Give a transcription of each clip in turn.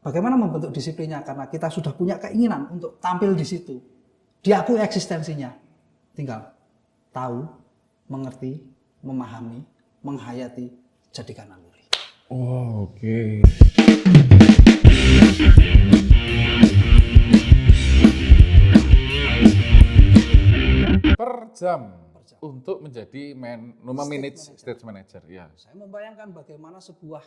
Bagaimana membentuk disiplinnya? Karena kita sudah punya keinginan untuk tampil di situ. Diakui eksistensinya. Tinggal tahu, mengerti, memahami, menghayati, jadikan naluri. Oh, oke. Per jam untuk menjadi manage stage manager. Ya. Saya membayangkan bagaimana sebuah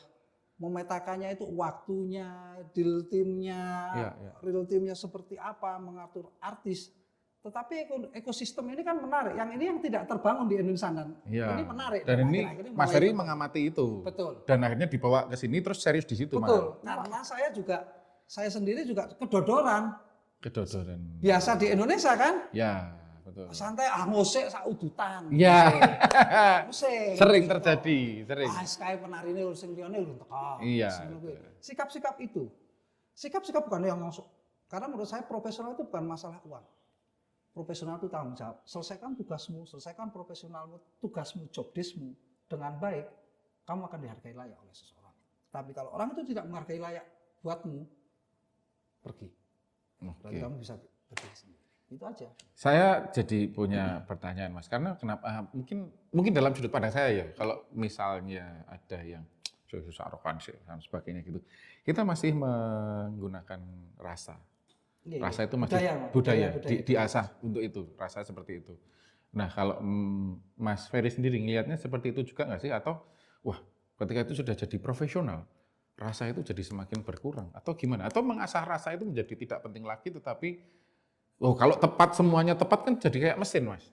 memetakannya itu waktunya, deal timnya, real timnya seperti apa, mengatur artis. Tetapi ekosistem ini kan menarik. Yang ini yang tidak terbangun di Indonesia dan ini menarik. Dan ini Mas Ferry mengamati itu. Betul. Dan akhirnya dibawa ke sini terus serius di situ. Betul. Karena saya sendiri juga kedodoran. Biasa di Indonesia kan? Ya, betul. Santai ngosek sak udutan. Ya. Musik. Sering terjadi, sering. Kayak penari ini sing liyane lho teko. Iya. Sikap-sikap itu. Sikap-sikap bukan yang masuk. Karena menurut saya profesional itu bukan masalah uang. Profesional itu tanggung jawab. Selesaikan tugasmu, selesaikan profesionalmu, tugasmu, job deskmu dengan baik, kamu akan dihargai layak oleh seseorang. Tapi kalau orang itu tidak menghargai layak buatmu, pergi. Berarti kamu bisa pergi sendiri. Itu aja. Saya jadi punya pertanyaan, Mas. Karena kenapa mungkin dalam sudut pandang saya ya, kalau misalnya ada yang susah arogansi dan sebagainya gitu, kita masih menggunakan rasa. Rasa itu masih budaya. Diasah untuk itu, rasa seperti itu. Nah, kalau Mas Ferry sendiri ngelihatnya seperti itu juga nggak sih? Atau wah, ketika itu sudah jadi profesional, rasa itu jadi semakin berkurang atau gimana? Atau mengasah rasa itu menjadi tidak penting lagi, tetapi kalau tepat, semuanya tepat kan jadi kayak mesin, Mas.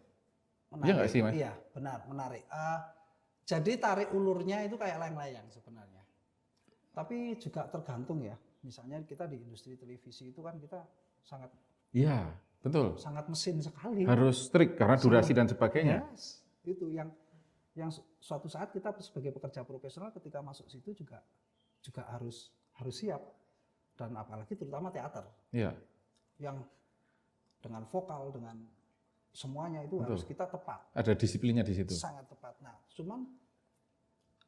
Iya nggak sih, Mas? Iya, benar, menarik. Jadi tarik ulurnya itu kayak layang-layang sebenarnya. Tapi juga tergantung ya. Misalnya kita di industri televisi itu kan kita sangat, iya, betul, sangat mesin sekali. Harus strict karena durasi dan sebagainya. Yes, itu yang suatu saat kita sebagai pekerja profesional ketika masuk situ juga harus siap, dan apalagi terutama teater. Iya. Yang dengan vokal, dengan semuanya itu harus kita tepat. Ada disiplinnya di situ. Sangat tepat. Nah, cuman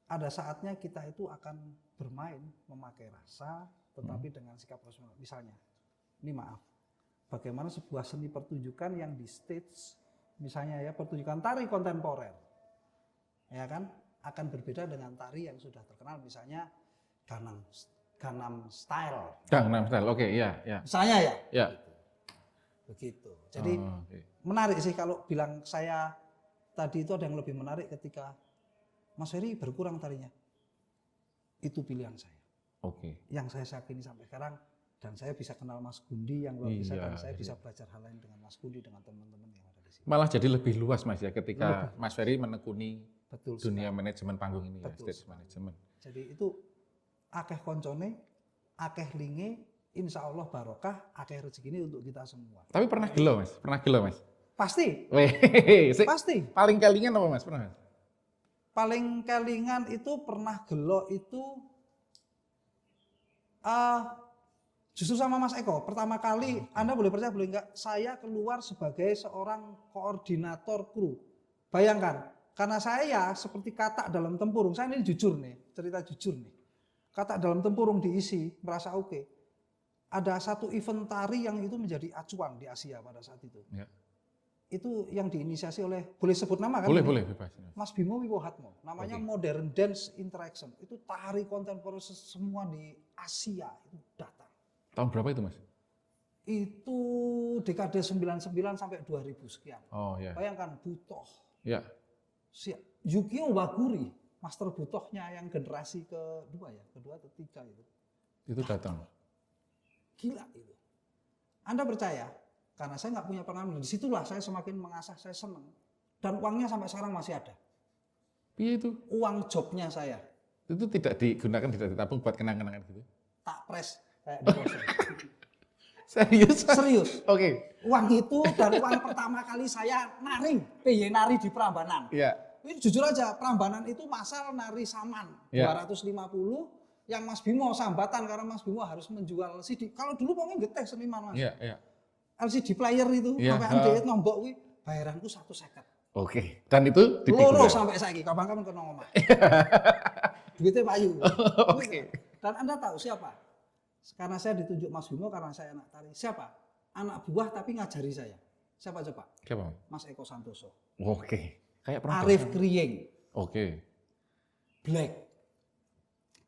ada saatnya kita itu akan bermain memakai rasa, tetapi dengan sikap profesional. Misalnya, ini maaf, bagaimana sebuah seni pertunjukan yang di stage, misalnya ya pertunjukan tari kontemporer, ya kan, akan berbeda dengan tari yang sudah terkenal, misalnya Gangnam Style. Gangnam Style, oke, iya. Misalnya ya. Iya. Begitu. Jadi menarik sih kalau bilang saya tadi itu ada yang lebih menarik ketika Mas Ferry berkurang tarinya. Itu pilihan saya. Yang saya yakini sampai sekarang, dan saya bisa kenal Mas Gundi yang luar biasa, dan saya bisa belajar hal lain dengan Mas Gundi, dengan teman-teman yang ada di sini. Malah jadi lebih luas, Mas, ya, ketika Mas Ferry menekuni dunia manajemen panggung ini, stage management. Jadi itu akeh koncone, akeh linge, insya Allah barokah, akeh rezeki ini untuk kita semua. Tapi pernah gelo, Mas? Pasti. Pasti. Paling kelingan apa, Mas? Pernah? Paling kelingan itu pernah gelo itu justru sama Mas Eko. Pertama kali, Anda boleh percaya boleh enggak, saya keluar sebagai seorang koordinator kru. Bayangkan, karena saya seperti katak dalam tempurung. Saya ini jujur nih, cerita jujur nih. Katak dalam tempurung diisi, merasa oke. Ada satu event tari yang itu menjadi acuan di Asia pada saat itu. Ya. Itu yang diinisiasi oleh, boleh sebut nama kan? Boleh, bebas. Mas Bimo Wibohatmo. Namanya Modern Dance Interaction. Itu tari kontemporer semua di Asia itu datang. Tahun berapa itu, Mas? Itu dekade 99 sampai 2000 sekian. Oh, iya. Bayangkan Butoh. Iya. Yukio Waguri, master butohnya yang generasi kedua atau ketiga itu. Itu datang. Gila itu. Anda percaya? Karena saya nggak punya pengalaman. Disitulah saya semakin mengasah, saya senang. Dan uangnya sampai sekarang masih ada. Iya itu. Uang jobnya saya. Itu tidak digunakan, tidak ditabung buat kenang-kenangan gitu? Tak pres. Kayak di Serius? Serius. Oke. Uang itu dan uang pertama kali saya nari di Prambanan. Iya. Ini jujur aja, Prambanan itu masal nari saman. 250. Yang Mas Bimo sambatan karena Mas Bimo harus menjual CD. Kalau dulu pokoknya geteh seniman, Mas. Iya. LCD player itu sampai ande nombok kuwi bayaranku 150. Oke. Dan itu dipikul. Loro sampai saiki, kapan-kapan kena omah. Duitnya payu. Oke. Dan Anda tahu siapa? Karena saya ditunjuk Mas Bimo karena saya anak tari. Siapa? Anak buah tapi ngajari saya. Siapa coba? Siapa? Mas Eko Santoso. Oke. Kayak perempuan. Arif Kriying. Oke. Black.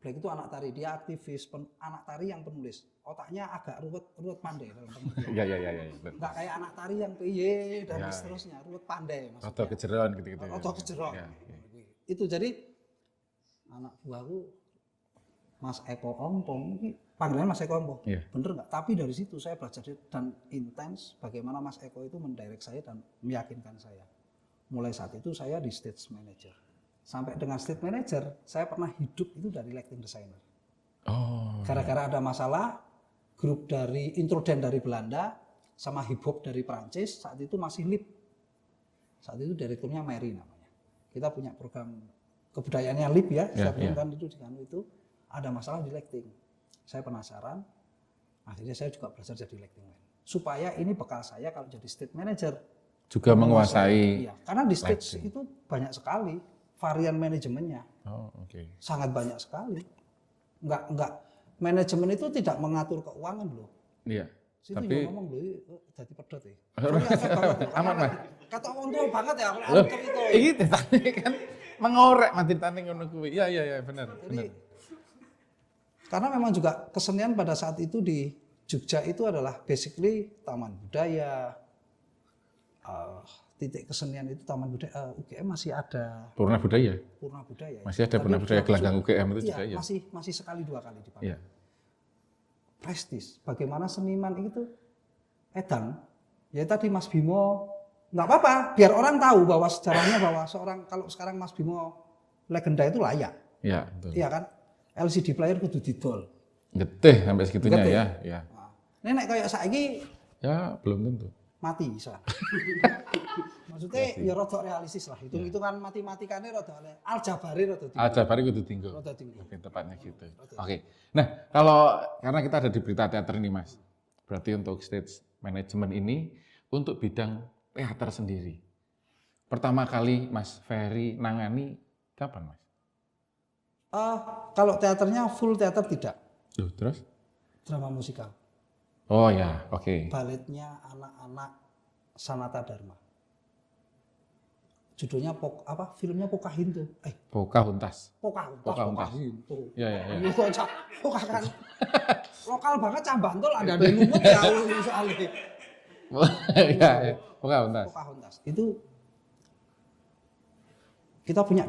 Black itu anak tari, dia aktivis, anak tari yang penulis. Otaknya agak ruwet pandai dalam pengertian. Iya. Enggak kayak anak tari yang piye dan Ya. seterusnya, ruwet pandai maksudnya. Atau kejeroan gitu-gitu. Atau kejeroan. Ya. Itu jadi anak buahku Mas Eko Ompong, panggilannya Mas Eko Ompong. Iya. Bener nggak? Tapi dari situ saya belajar dan intens bagaimana Mas Eko itu mendirect saya dan meyakinkan saya. Mulai saat itu saya di stage manager. Sampai dengan stage manager, saya pernah hidup itu dari lighting designer. Oh. Gara-gara ada masalah, grup dari Introden dari Belanda sama hip hop dari Prancis saat itu masih lip. Saat itu direkturnya Mary namanya. Kita punya program kebudayaannya lip ya, saya bilang kan itu di Kanu itu ada masalah di lighting. Saya penasaran, akhirnya saya juga belajar jadi lighting man. Supaya ini bekal saya kalau jadi stage manager. Juga menguasai. Iya, karena di stage lighting. itu banyak sekali varian manajemennya. Oh, oke. Sangat banyak sekali. Enggak manajemen itu tidak mengatur keuangan loh. Iya. Situ Tapi juga ngomong loh, jadi pedot ya. Aman, Mas. Kata orang tua banget ya, Loh, kalau itu. iki ditane kan mengorek matitane ngono kuwi. Iya, benar. Jadi, karena memang juga kesenian pada saat itu di Jogja itu adalah basically taman budaya, titik kesenian itu taman budaya, UGM masih ada Purna budaya. Purna Budaya. Masih ada Tapi Purna budaya gelanggang UGM itu iya, juga ya. masih sekali dua kali dipakai. Iya. Prestis. Bagaimana seniman itu edan. Ya tadi Mas Bimo nggak apa-apa, biar orang tahu bahwa sejarahnya bahwa seorang kalau sekarang Mas Bimo legenda itu layak. Iya, betul. Iya kan? LCD player kudu didol. Getih sampai segitunya Getih. ya. Nah, nenek kayak saiki Ya, belum tentu. mati bisa. Maksudnya ya rada realistis lah. Hitung-hitungan matematikanya rada aljabari rada tinggi. Aja kudu tinggal. Rada tinggi. Oke, tepatnya gitu. Oke. Nah, kalau karena kita ada di berita teater ini, Mas. Berarti untuk stage management ini untuk bidang teater sendiri. Pertama kali Mas Ferry nangani kapan, Mas? Kalau teaternya full teater tidak, Loh, terus? drama musikal. Oh ya, oke. Baletnya anak-anak Sanata Dharma. Judulnya filmnya Pocahontas. Pocahontas. Pocahontas. Ya. Itu aja. Kan lokal banget Cambantul ada di Lumut ya soalnya. Ya, Pocahontas. Pocahontas. Itu kita punya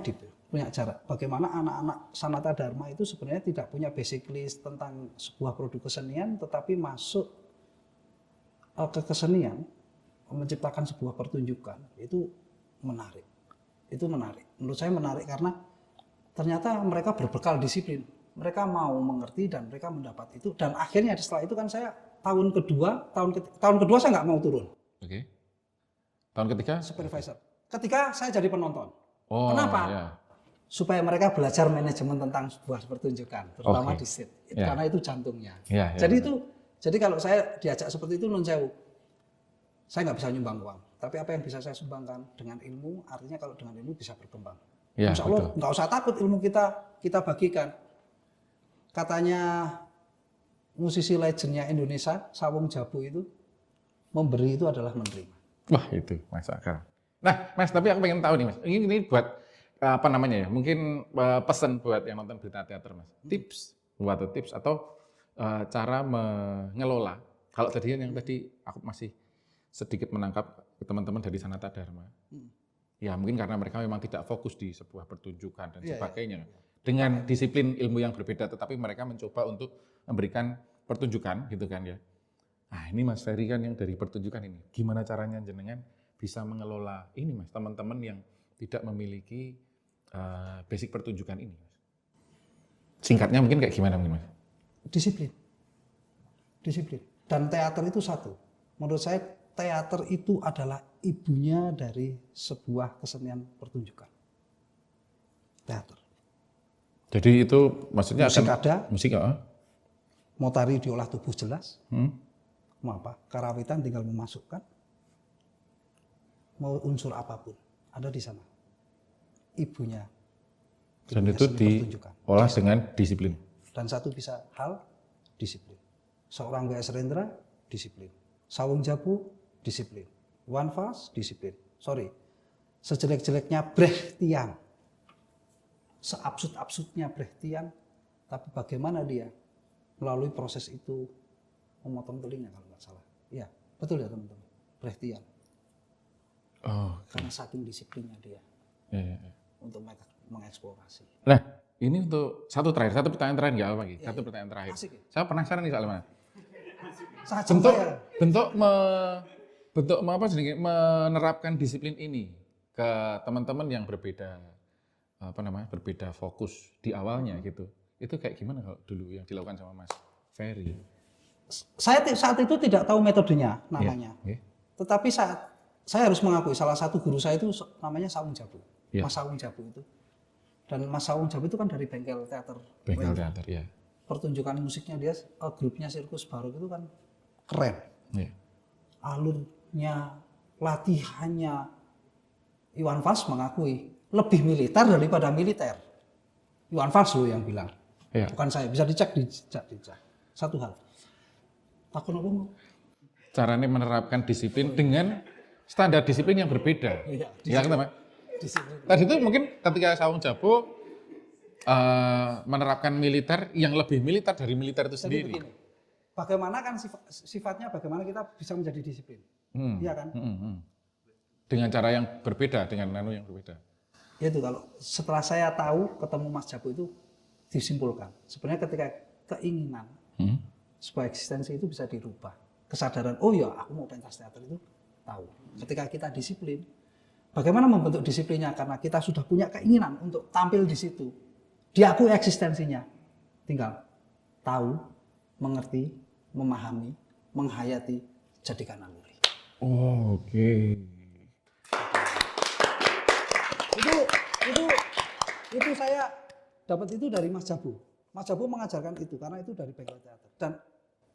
jarak. Bagaimana anak-anak Sanata Dharma itu sebenarnya tidak punya basic list tentang sebuah produk kesenian, tetapi masuk ke kesenian, menciptakan sebuah pertunjukan, itu menarik. Itu menarik. Menurut saya menarik karena ternyata mereka berbekal disiplin. Mereka mau mengerti dan mereka mendapat itu. Dan akhirnya setelah itu kan saya tahun kedua saya nggak mau turun. Oke. Tahun ketiga? Supervisor. Ketika saya jadi penonton. Oh, Kenapa? Ya. Supaya mereka belajar manajemen tentang sebuah pertunjukan, terutama Oke. di set. Ya. Karena itu jantungnya. Ya, Jadi kalau saya diajak seperti itu, non sewu, saya nggak bisa nyumbang uang. Tapi apa yang bisa saya sumbangkan dengan ilmu, artinya kalau dengan ilmu bisa berkembang. Ya, Insya Allah betul. nggak usah takut ilmu kita bagikan. Katanya musisi legendnya Indonesia, Sawung Jabu itu, memberi itu adalah menerima. Wah, itu Mas Akal. Nah, Mas, tapi aku pengen tahu nih, Mas. Ini buat apa namanya ya? Mungkin pesan buat yang nonton berita teater, Mas. Tips atau cara mengelola. Kalau tadi yang tadi aku masih sedikit menangkap teman-teman dari Sanata Dharma. Ya, mungkin karena mereka memang tidak fokus di sebuah pertunjukan dan sebagainya. Dengan disiplin ilmu yang berbeda, tetapi mereka mencoba untuk memberikan pertunjukan, gitu kan ya. Nah, ini Mas Ferry kan yang dari pertunjukan ini. Gimana caranya jenengan bisa mengelola ini, Mas, teman-teman yang tidak memiliki basic pertunjukan ini, Mas? Singkatnya mungkin kayak gimana mungkin, Mas? Disiplin. Dan teater itu satu. Menurut saya teater itu adalah ibunya dari sebuah kesenian pertunjukan. Teater. Jadi itu maksudnya Musik ada, musik ya? mau tari diolah tubuh jelas, mau apa? Karawitan tinggal memasukkan, mau unsur apapun ada di sana. Ibunya. Dan itu seni pertunjukan. diolah dengan disiplin. Dan satu bisa hal disiplin. Seorang GS Rendra disiplin. Sawung Jabu disiplin. Iwan Fals disiplin. Sorry, sejelek-jeleknya Brechtian, seabsurd-absurdnya Brechtian, tapi bagaimana dia melalui proses itu memotong telinga kalau nggak salah. Ya, betul ya teman-teman. Brechtian. Oh, Karena saking disiplinnya dia iya. untuk mengeksplorasi. Nah, ini untuk satu pertanyaan terakhir nggak apa lagi? Satu pertanyaan terakhir. Asik ya? Saya penasaran nih soalnya. Sajam Bentuk saya. bentuk apa sih menerapkan disiplin ini ke teman-teman yang berbeda berbeda fokus di awalnya gitu. Itu kayak gimana kalau dulu yang dilakukan sama Mas Ferry? Saya saat itu tidak tahu metodenya namanya. Yeah. Tetapi saya harus mengakui salah satu guru saya itu namanya Sawung Jabu. Yeah. Mas Sawung Jabu itu. Dan Mas Sawung Jabu itu kan dari bengkel teater. Bengkel teater ya. Pertunjukan musiknya dia, grupnya Sirkus Barok itu kan keren. Yeah. Alurnya, latihannya, Iwan Fals mengakui lebih militer daripada militer. Iwan Fals loh yang bilang. Yeah. Bukan saya, bisa dicek di satu hal. Takut apa? Caranya menerapkan disiplin dengan standar disiplin yang berbeda. Iya, Ya kan, Mas? disiplin. Tadi itu mungkin ketika Sawung Jabu menerapkan militer yang lebih militer dari militer itu Jadi sendiri. begini, bagaimana kan sifatnya bagaimana kita bisa menjadi disiplin, iya kan? Dengan cara yang berbeda, dengan yang berbeda. Itu kalau setelah saya tahu ketemu Mas Jabu itu disimpulkan. Sebenarnya ketika keinginan sebuah eksistensi itu bisa dirubah. Kesadaran, oh ya aku mau pentas teater itu tahu. Ketika kita disiplin, bagaimana membentuk disiplinnya? Karena kita sudah punya keinginan untuk tampil di situ. Diakui eksistensinya. Tinggal tahu, mengerti, memahami, menghayati, jadikan naluri. Oh, oke. Itu saya dapat itu dari Mas Jabu. Mas Jabu mengajarkan itu karena itu dari bengkel teater. Dan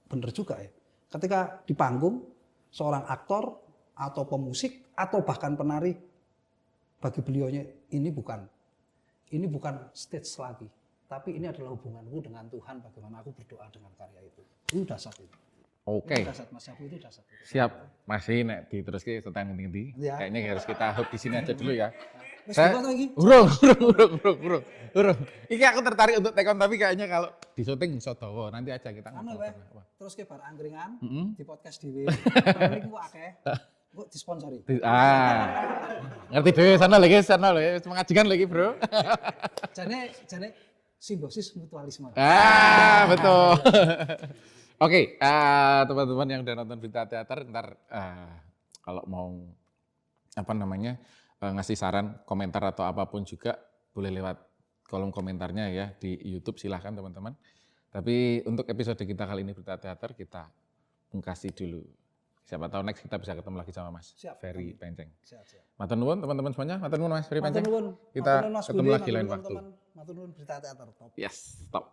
benar juga ya. Ketika di panggung seorang aktor atau pemusik atau bahkan penari, bagi beliaunya ini bukan stage lagi, tapi ini adalah hubunganku dengan Tuhan, bagaimana aku berdoa dengan karya itu. Itu dasar itu. Oke. Itu dasar Mas Jabu, itu dasar itu. Siap. Masih nek diteruske tentang ngendi. Ya. Kayaknya harus kita hop di sini aja dulu ya. Wes buka lagi. Urung. Iki aku tertarik untuk tekon tapi kayaknya kalau di syuting iso dawa. Nanti aja kita Anu ngobrol. wae. Terus ke bar angkringan di podcast dhewe. Ini ku akeh. Kok disponsori. Ngerti dhewe sana lho, mengajikan lagi, Bro. Jane simbiosis mutualisme. Betul. Oke, teman-teman yang udah nonton Berita Teater, ntar kalau mau ngasih saran, komentar atau apapun juga boleh lewat kolom komentarnya ya di YouTube, silahkan teman-teman. Tapi untuk episode kita kali ini Berita Teater kita pungkasi dulu. Siapa tahu next kita bisa ketemu lagi sama Mas Ferry Penceng. Siap. Matur nuwun teman-teman semuanya, matur nuwun Mas Ferry Penceng. Kita Matur nuwun, Mas ketemu Budi, lagi lain matur nuwun, waktu. teman. Matur nuwun Berita Teater top. Yes, stop.